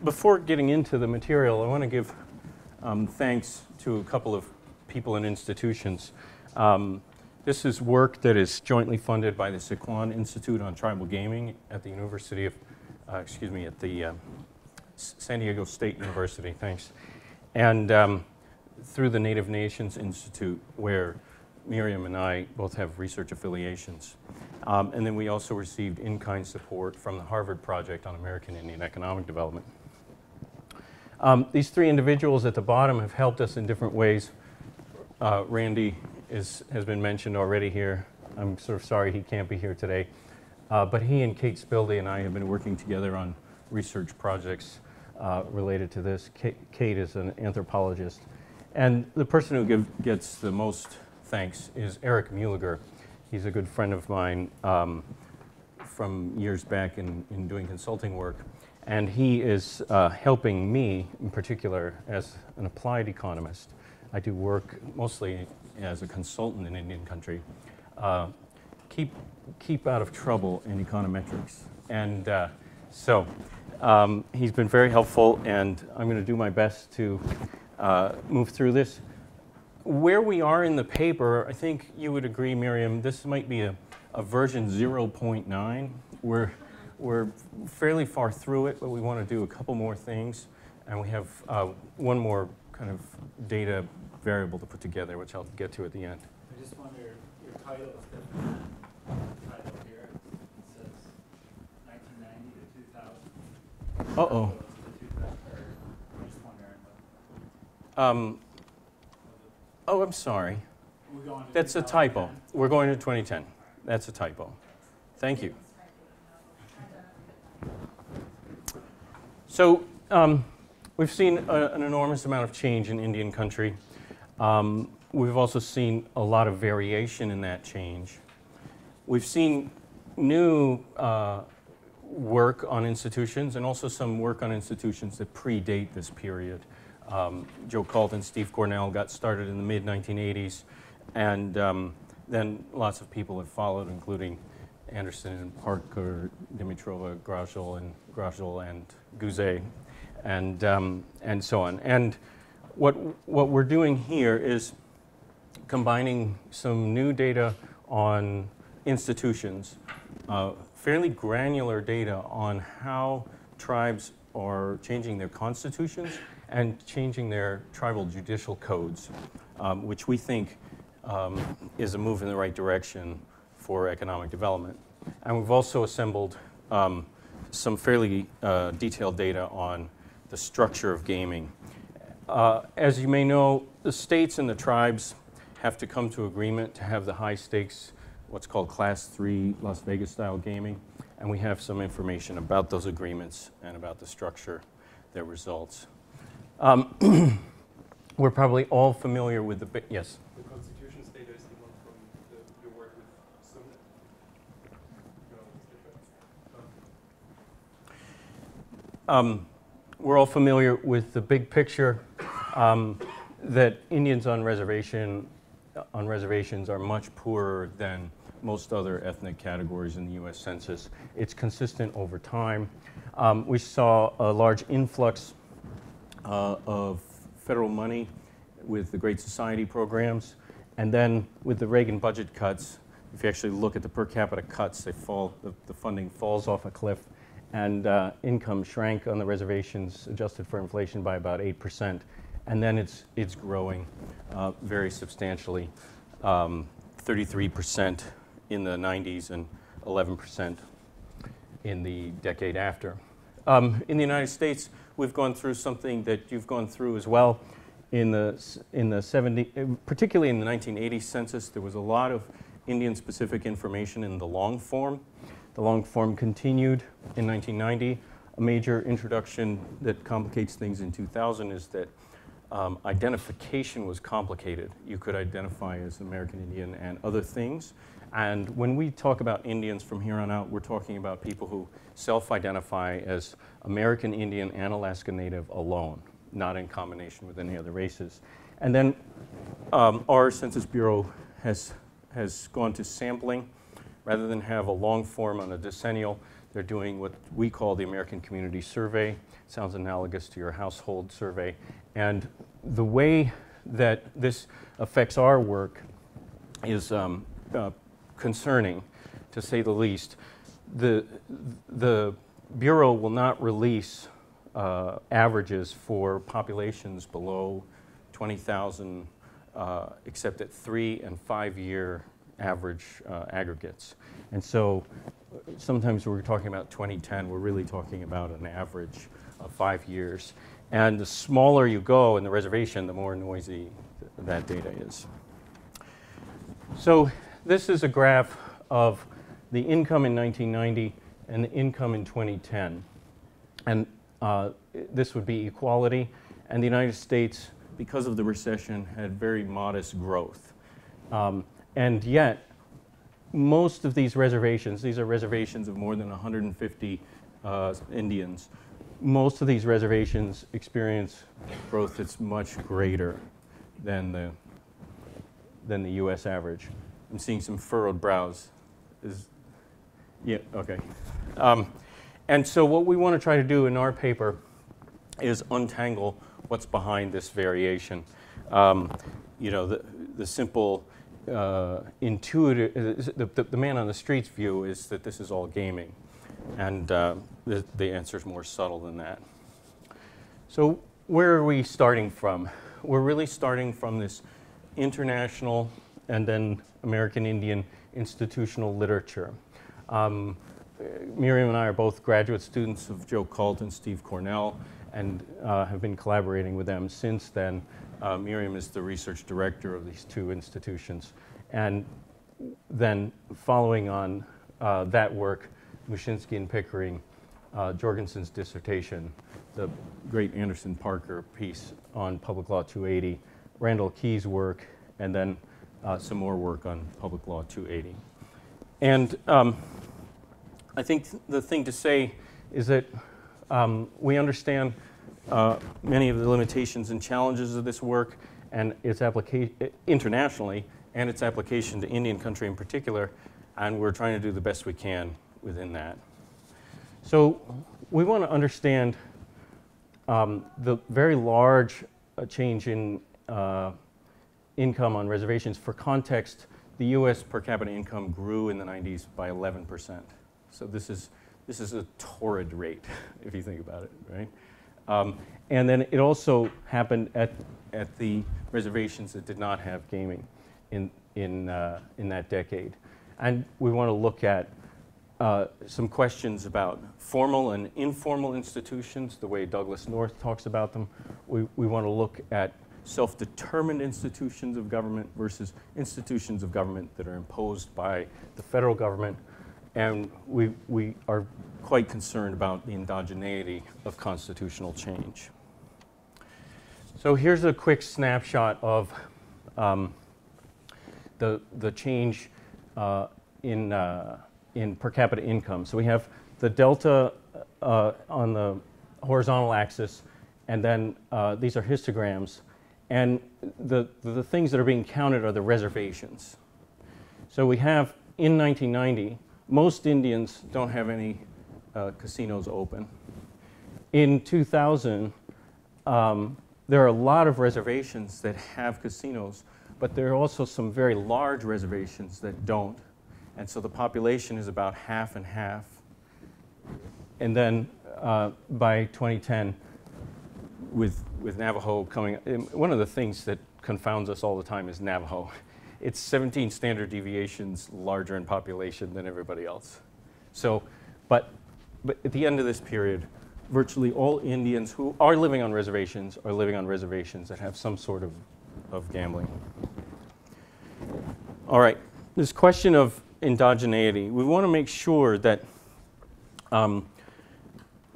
before getting into the material, I want to give thanks to a couple of people and institutions. This is work that is jointly funded by the Sequan Institute on Tribal Gaming at the University of, at the San Diego State University, thanks. And through the Native Nations Institute, where Miriam and I both have research affiliations. And then we also received in-kind support from the Harvard Project on American Indian Economic Development. These three individuals at the bottom have helped us in different ways. Randy has been mentioned already here. I'm sort of sorry he can't be here today. But he and Kate Spilde and I have been working together on research projects related to this. Kate is an anthropologist. And the person who gets the most thanks is Eric Muliger. He's a good friend of mine from years back in doing consulting work. And he is helping me, in particular, as an applied economist. I do work mostly as a consultant in Indian country. Keep out of trouble in econometrics. And so he's been very helpful, and I'm going to do my best to move through this. Where we are in the paper, I think you would agree, Miriam, this might be a version 0.9. We're fairly far through it, but we want to do a couple more things. And we have one more kind of data variable to put together, which I'll get to at the end. I just wonder, your title is different. The title here, it says 1990 to 2000. Uh-oh. I'm just wondering. Oh, I'm sorry. That's a typo. We're going to 2010. That's a typo. Thank you. So we've seen an enormous amount of change in Indian country. We've also seen a lot of variation in that change. We've seen new work on institutions and also some work on institutions that predate this period. Joe Calton, Steve Cornell got started in the mid-1980s, and then lots of people have followed, including Anderson and Parker, Dimitrova, Grajol and Guzet, and so on. And what we're doing here is combining some new data on institutions, fairly granular data on how tribes are changing their constitutions and changing their tribal judicial codes, which we think is a move in the right direction for economic development. And we've also assembled some fairly detailed data on the structure of gaming. As you may know, the states and the tribes have to come to agreement to have the high stakes, what's called Class 3 Las Vegas style gaming. And we have some information about those agreements and about the structure, their results. We're probably all familiar with the, yes? The constitution's data is the one from your work with Sumner. We're all familiar with the big picture that Indians on reservations are much poorer than most other ethnic categories in the U.S. Census. It's consistent over time. We saw a large influx of federal money with the Great Society programs, and then with the Reagan budget cuts, if you actually look at the per capita cuts, they fall, the funding falls off a cliff, and income shrank on the reservations, adjusted for inflation, by about 8%, and then it's growing very substantially, 33% in the 90s and 11% in the decade after. In the United States, we've gone through something that you've gone through as well. In the 70s, particularly in the 1980 census, there was a lot of Indian-specific information in the long form. The long form continued in 1990. A major introduction that complicates things in 2000 is that identification was complicated. You could identify as American Indian and other things. And when we talk about Indians from here on out, we're talking about people who self-identify as American Indian and Alaska Native alone, not in combination with any other races. And then our Census Bureau has gone to sampling. Rather than have a long form on a decennial, They're doing what we call the American Community Survey. Sounds analogous to your household survey. And the way that this affects our work is concerning, to say the least. The Bureau will not release averages for populations below 20,000 except at 3 and 5 year average aggregates. And so sometimes we're talking about 2010, we're really talking about an average of 5 years. And the smaller you go in the reservation, the more noisy that data is. So this is a graph of the income in 1990 and the income in 2010. And this would be equality. And the United States, because of the recession, had very modest growth. And yet, most of these reservations, these are reservations of more than 150 Indians, most of these reservations experience growth that's much greater than the US average. I'm seeing some furrowed brows. Yeah, okay. And so what we want to try to do in our paper is untangle what's behind this variation. You know, the simple intuitive, the man on the street's view is that this is all gaming. And the answer is more subtle than that. So where are we starting from? We're really starting from this international and then American Indian institutional literature. Miriam and I are both graduate students of Joe Cult and Steve Cornell, and have been collaborating with them since then. Miriam is the research director of these two institutions. And then following on that work, Mushinsky and Pickering, Jorgensen's dissertation, the great Anderson Parker piece on Public Law 280, Randall Key's work, and then some more work on Public Law 280. And I think the thing to say is that we understand many of the limitations and challenges of this work and its application internationally and its application to Indian country in particular, and we're trying to do the best we can within that. So we want to understand the very large change in income on reservations. For context, the US per capita income grew in the 90s by 11%. So this is a torrid rate, if you think about it, right? And then it also happened at the reservations that did not have gaming in that decade. And we want to look at some questions about formal and informal institutions, the way Douglas North talks about them. We want to look at self-determined institutions of government versus institutions of government that are imposed by the federal government. And we are quite concerned about the endogeneity of constitutional change. So here's a quick snapshot of the change in per capita income. So we have the delta on the horizontal axis, and then these are histograms. And the things that are being counted are the reservations. So we have, in 1990, most Indians don't have any casinos open. In 2000, there are a lot of reservations that have casinos, but there are also some very large reservations that don't. And so the population is about half and half. And then by 2010, with Navajo coming, one of the things that confounds us all the time is Navajo. It's 17 standard deviations larger in population than everybody else. So, but at the end of this period, virtually all Indians who are living on reservations that have some sort of gambling. All right, this question of endogeneity, we want to make sure that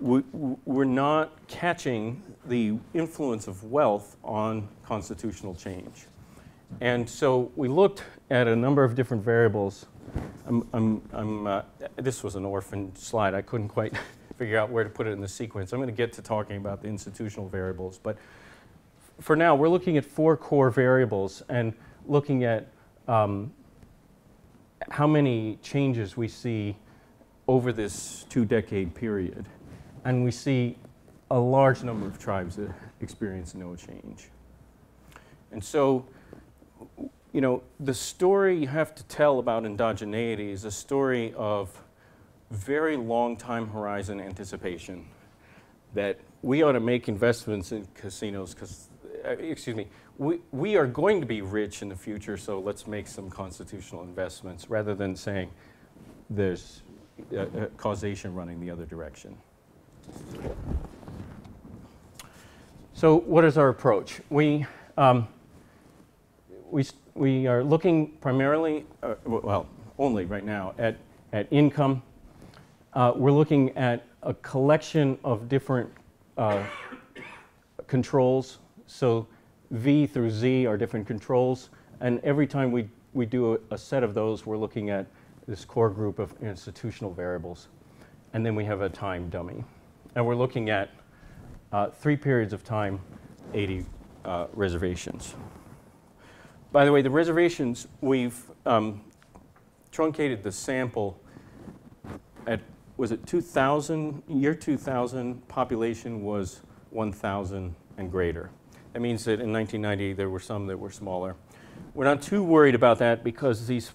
we're not catching the influence of wealth on constitutional change. And so we looked at a number of different variables. This was an orphan slide. I couldn't quite figure out where to put it in the sequence. I'm going to get to talking about the institutional variables. But for now, we're looking at 4 core variables and looking at how many changes we see over this 2-decade period. And we see a large number of tribes that experience no change. And so, you know, the story you have to tell about endogeneity is a story of very long time horizon anticipation, that we ought to make investments in casinos because, excuse me, we are going to be rich in the future, so let's make some constitutional investments, rather than saying there's causation running the other direction. So what is our approach? We are looking primarily, well, only right now, at income. We're looking at a collection of different controls. So V through Z are different controls. And every time we do a set of those, we're looking at this core group of institutional variables. And then we have a time dummy. And we're looking at 3 periods of time, 80 reservations. By the way, the reservations, we've truncated the sample at, was it 2000? Year 2000, population was 1,000 and greater. That means that in 1990, there were some that were smaller. We're not too worried about that because these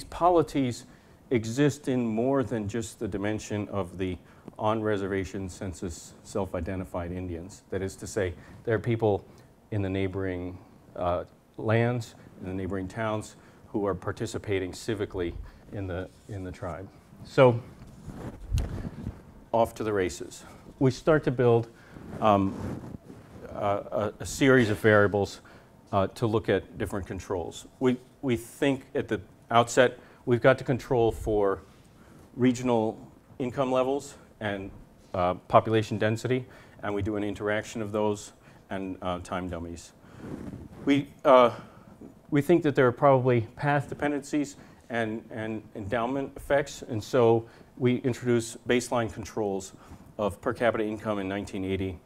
polities exist in more than just the dimension of the on-reservation census self-identified Indians. That is to say, there are people in the neighboring lands, in the neighboring towns, who are participating civically in the tribe. So, off to the races. We start to build a series of variables to look at different controls. We think at the outset we've got to control for regional income levels and population density, and we do an interaction of those and time dummies. We think that there are probably path dependencies and endowment effects, and so we introduce baseline controls of per capita income in 1980,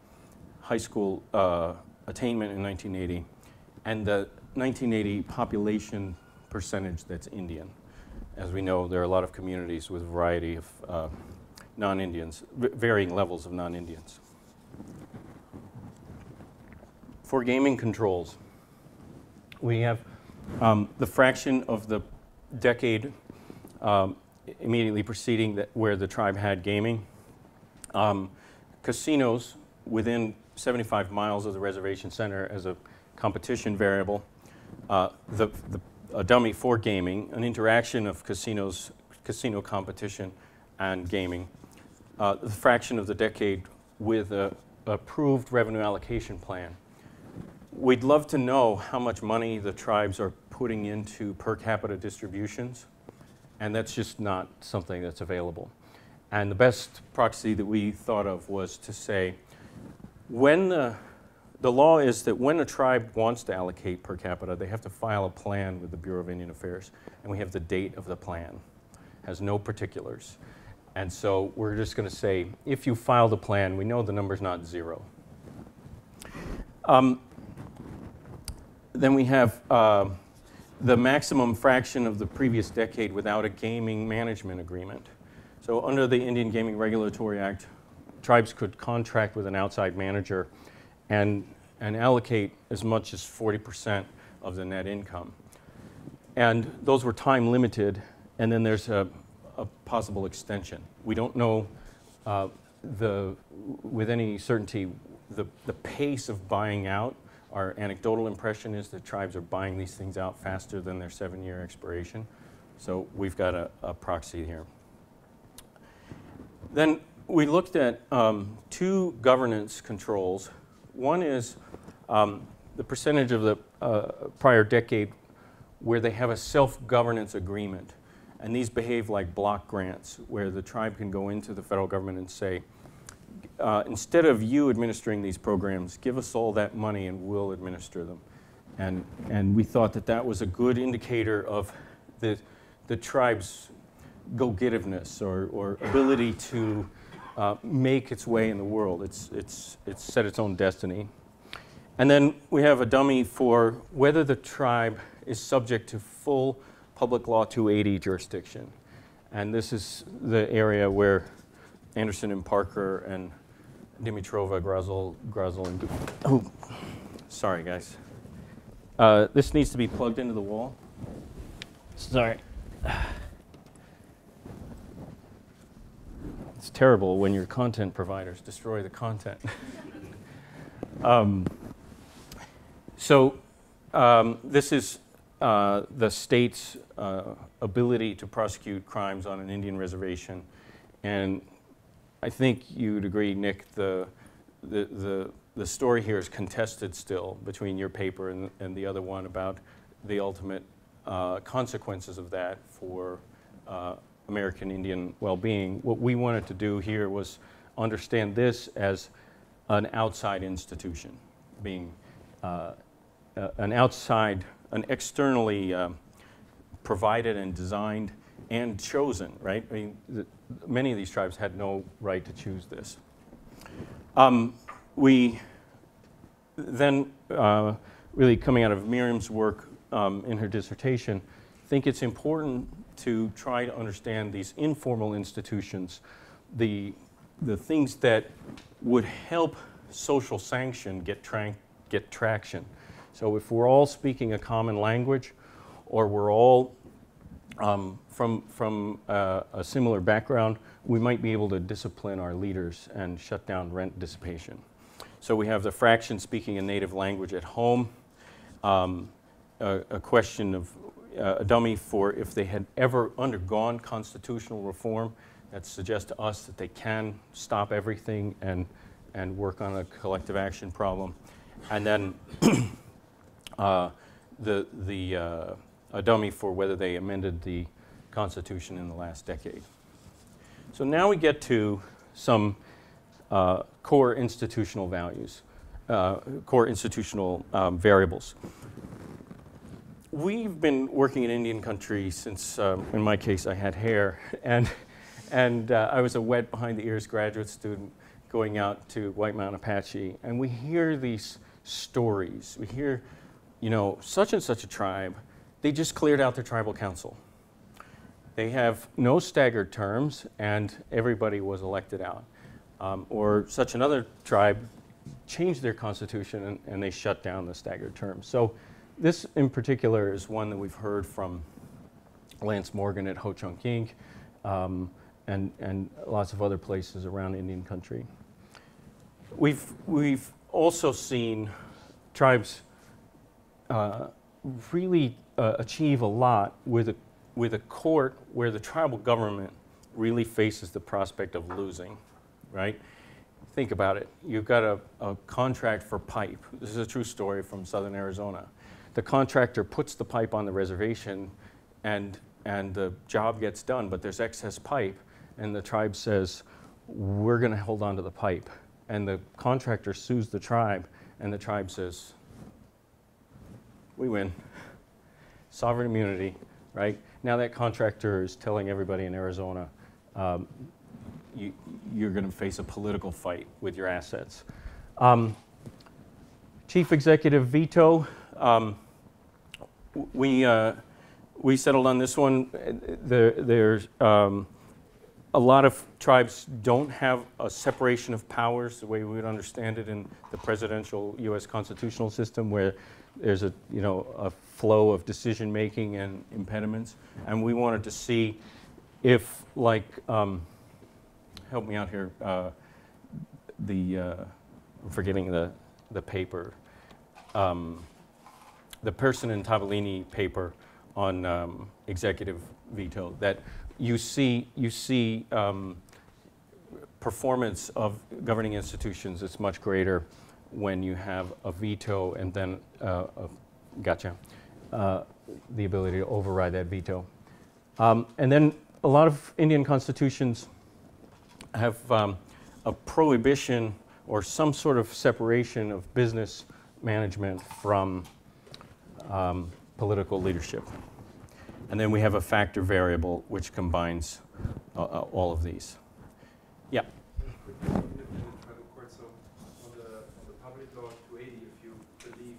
high school attainment in 1980, and the 1980 population percentage that's Indian. As we know, there are a lot of communities with a variety of non-Indians, varying levels of non-Indians. For gaming controls, we have the fraction of the decade immediately preceding that where the tribe had gaming. Casinos within 75 miles of the reservation center as a competition variable. A dummy for gaming, an interaction of casino competition and gaming. The fraction of the decade with a approved revenue allocation plan. We'd love to know how much money the tribes are putting into per capita distributions, and that's just not something that's available. And the best proxy that we thought of was to say, when the law is that when a tribe wants to allocate per capita, they have to file a plan with the Bureau of Indian Affairs, and we have the date of the plan. Has no particulars. And so we're just going to say, if you file the plan, we know the number's not 0. Then we have the maximum fraction of the previous decade without a gaming management agreement. So under the Indian Gaming Regulatory Act, tribes could contract with an outside manager and allocate as much as 40% of the net income. And those were time limited, and then there's a possible extension. We don't know with any certainty the pace of buying out. Our anecdotal impression is that tribes are buying these things out faster than their 7-year expiration. So we've got a proxy here. Then we looked at 2 governance controls. One is the percentage of the prior decade where they have a self-governance agreement. And these behave like block grants, where the tribe can go into the federal government and say, instead of you administering these programs, give us all that money and we'll administer them. And we thought that that was a good indicator of the tribe's go-getiveness or ability to make its way in the world. It's set its own destiny. And then we have a dummy for whether the tribe is subject to full Public Law 280 jurisdiction. And this is the area where Anderson and Parker and Dimitrova, Grazel and oh, sorry guys. This needs to be plugged into the wall. Sorry. It's terrible when your content providers destroy the content. This is the state's ability to prosecute crimes on an Indian reservation, and I think you'd agree, Nick, the story here is contested still between your paper and the other one about the ultimate consequences of that for American Indian well-being. What we wanted to do here was understand this as an outside institution, being an externally provided and designed and chosen, right? I mean, many of these tribes had no right to choose this. We then, really coming out of Miriam's work in her dissertation, think it's important to try to understand these informal institutions, the things that would help social sanction get traction. So if we're all speaking a common language, or we're all from a similar background, we might be able to discipline our leaders and shut down rent dissipation. So we have the fraction speaking a native language at home, a question of a dummy for if they had ever undergone constitutional reform that suggests to us that they can stop everything and work on a collective action problem. And then a dummy for whether they amended the Constitution in the last decade. So now we get to some core institutional values, core institutional variables. We've been working in Indian country since, in my case, I had hair, and I was a wet behind the ears graduate student going out to White Mountain Apache, and we hear these stories. We hear, you know, such and such a tribe, they just cleared out their tribal council. They have no staggered terms, and everybody was elected out. Or such another tribe changed their constitution, and they shut down the staggered terms. So this in particular is one that we've heard from Lance Morgan at Ho Chunk Inc., and lots of other places around Indian country. We've also seen tribes really achieve a lot with a court where the tribal government really faces the prospect of losing, right? Think about it. You've got a contract for pipe. This is a true story from southern Arizona. The contractor puts the pipe on the reservation, and the job gets done, but there's excess pipe, and the tribe says, we're going to hold on to the pipe. And the contractor sues the tribe, and the tribe says, we win. Sovereign immunity, right? Now that contractor is telling everybody in Arizona, you're going to face a political fight with your assets. Chief executive veto. We settled on this one. There's a lot of tribes don't have a separation of powers the way we would understand it in the presidential U.S. constitutional system, where there's a flow of decision making and impediments. And we wanted to see if, like, help me out here, I'm forgetting the paper. The Person and Tavellini paper on executive veto, that you see performance of governing institutions is much greater when you have a veto and then the ability to override that veto. And then a lot of Indian constitutions have a prohibition or some sort of separation of business management from political leadership. And then we have a factor variable which combines all of these. Yeah. Independent tribal court. So on the public law 280, if you believe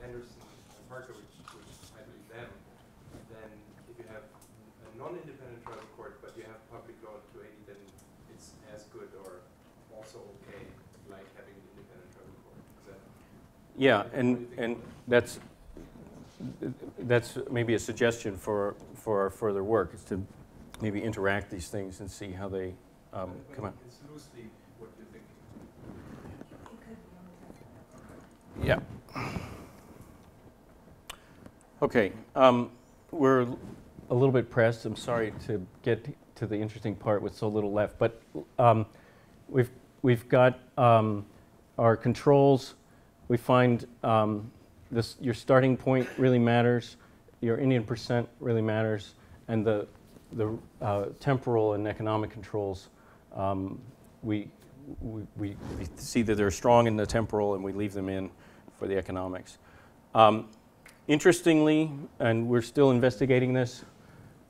Anderson and Parker, which I believe them, then if you have a non-independent tribal court but you have public law 280, then it's as good or also okay, like having an independent tribal court. Is that Yeah, what do you think and about that's maybe a suggestion for our further work, is to maybe interact these things and see how they but come out. It's loosely what you're thinking. Yeah. Okay, we're a little bit pressed. I'm sorry to get to the interesting part with so little left, but we've got our controls. We find this, your starting point really matters, your Indian percent really matters, and the temporal and economic controls. We see that they're strong in the temporal, and we leave them in for the economics. Interestingly, and we're still investigating this,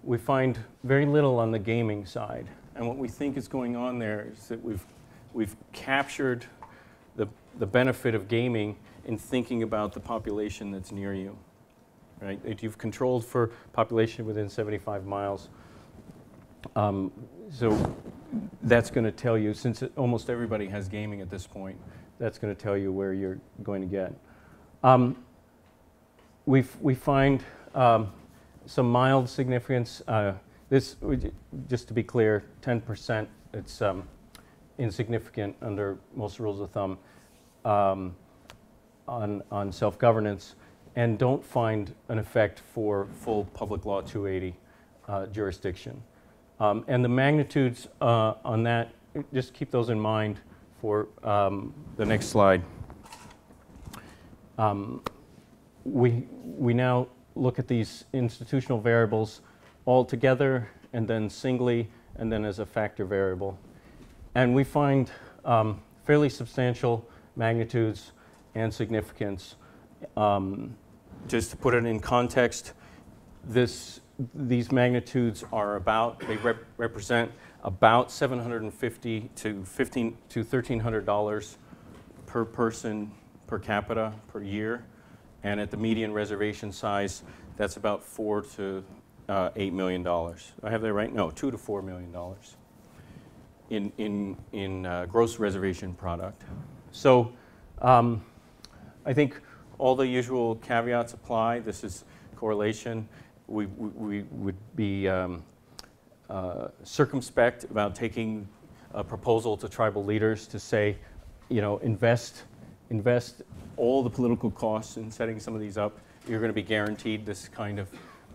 we find very little on the gaming side. And what we think is going on there is that we've captured the benefit of gaming in thinking about the population that's near you, right? That you've controlled for population within 75 miles. So that's going to tell you, since almost everybody has gaming at this point, that's going to tell you where you're going to get. We find some mild significance. This, just to be clear, 10%, it's insignificant under most rules of thumb on self-governance, and don't find an effect for full public law 280 jurisdiction. And the magnitudes on that, just keep those in mind for the next slide. We now look at these institutional variables all together, and then singly, and then as a factor variable. And we find fairly substantial magnitudes and significance. Just to put it in context, these magnitudes are they represent about $750 to $1,300 per person per capita per year. And at the median reservation size, that's about $4 to $8 million. I have that right? No, $2 to $4 million in gross reservation product. So I think all the usual caveats apply. This is correlation. We would be circumspect about taking a proposal to tribal leaders to say, you know, invest all the political costs in setting some of these up. You're going to be guaranteed this kind of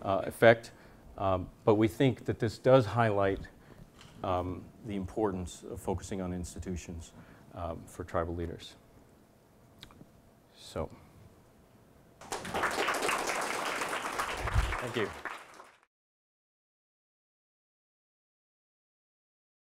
effect. But we think that this does highlight the importance of focusing on institutions for tribal leaders. So, thank you.